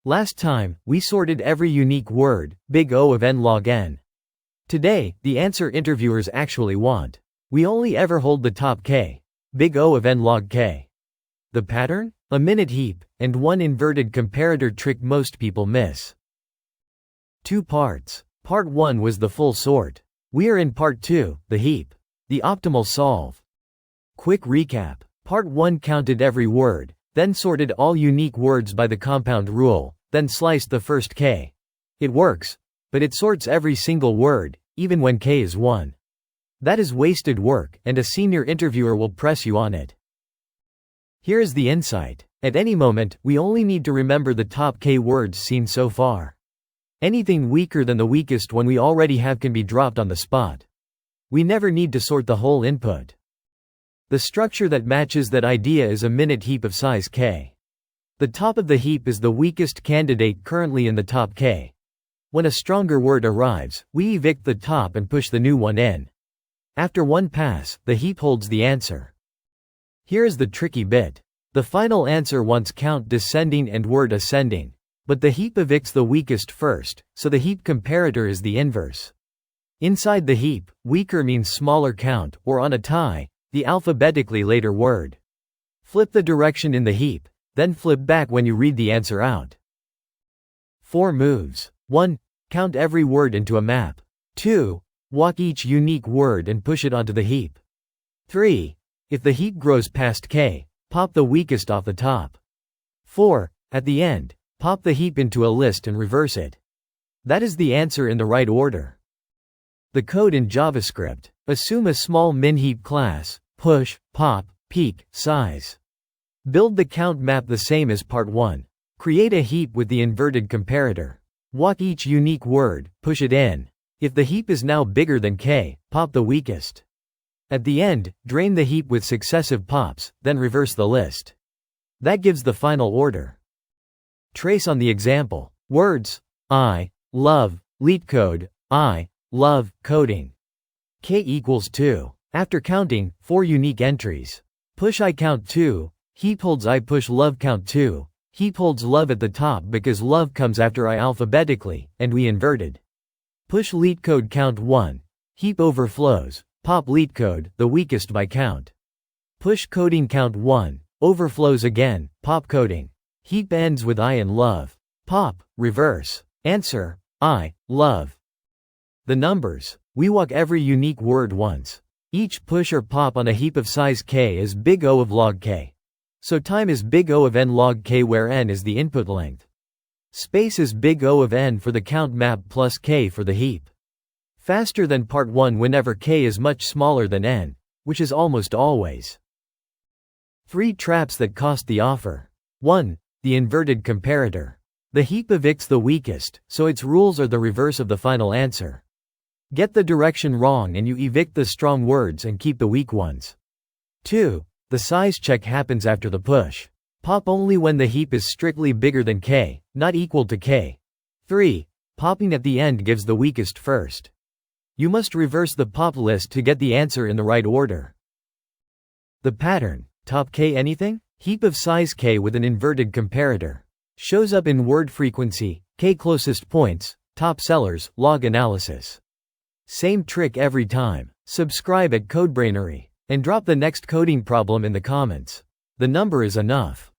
Last time, we sorted every unique word, big O of n log n. Today, the answer interviewers actually want. We only ever hold the top k, big O of n log k. The pattern? A minute heap, and one inverted comparator trick most people miss. 2 parts. Part 1 was the full sort. We are in Part 2, the heap. The optimal solve. Quick recap. Part 1 counted every word, then sorted all unique words by the compound rule, then sliced the first k. It works, but it sorts every single word, even when k is 1. That is wasted work, and a senior interviewer will press you on it. Here is the insight. At any moment, we only need to remember the top k words seen so far. Anything weaker than the weakest one we already have can be dropped on the spot. We never need to sort the whole input. The structure that matches that idea is a minute heap of size k. The top of the heap is the weakest candidate currently in the top k. When a stronger word arrives, we evict the top and push the new one in. After one pass, the heap holds the answer. Here is the tricky bit. The final answer wants count descending and word ascending, but the heap evicts the weakest first, so the heap comparator is the inverse. Inside the heap, weaker means smaller count, or on a tie, the alphabetically later word. Flip the direction in the heap, then flip back when you read the answer out. 4 moves. 1. Count every word into a map. 2. Walk each unique word and push it onto the heap. 3. If the heap grows past k, pop the weakest off the top. 4. At the end, pop the heap into a list and reverse it. That is the answer in the right order. The code in JavaScript. Assume a small min-heap class, push, pop, peek, size. Build the count map the same as part 1. Create a heap with the inverted comparator. Walk each unique word, push it in. If the heap is now bigger than k, pop the weakest. At the end, drain the heap with successive pops, then reverse the list. That gives the final order. Trace on the example. Words: I, love, LeetCode, I, love, coding. K equals 2. After counting, 4 unique entries. Push I count 2, heap holds I push love count 2, heap holds love at the top because love comes after I alphabetically, and we inverted. Push LeetCode count 1, heap overflows, pop LeetCode, the weakest by count. Push coding count 1, overflows again, pop coding. Heap ends with I and love. Pop, reverse. Answer: I, love. The numbers. We walk every unique word once. Each push or pop on a heap of size k is big O of log k. So time is big O of n log k where n is the input length. Space is big O of n for the count map plus k for the heap. Faster than part 1 whenever k is much smaller than n, which is almost always. 3 traps that cost the offer. 1. The inverted comparator. The heap evicts the weakest, so its rules are the reverse of the final answer. Get the direction wrong and you evict the strong words and keep the weak ones. 2. The size check happens after the push. Pop only when the heap is strictly bigger than k, not equal to k. 3. Popping at the end gives the weakest first. You must reverse the pop list to get the answer in the right order. The pattern. Top k anything? Heap of size k with an inverted comparator. Shows up in word frequency, k closest points, top sellers, log analysis. Same trick every time. Subscribe at Codebrainery. And drop the next coding problem in the comments. The number is enough.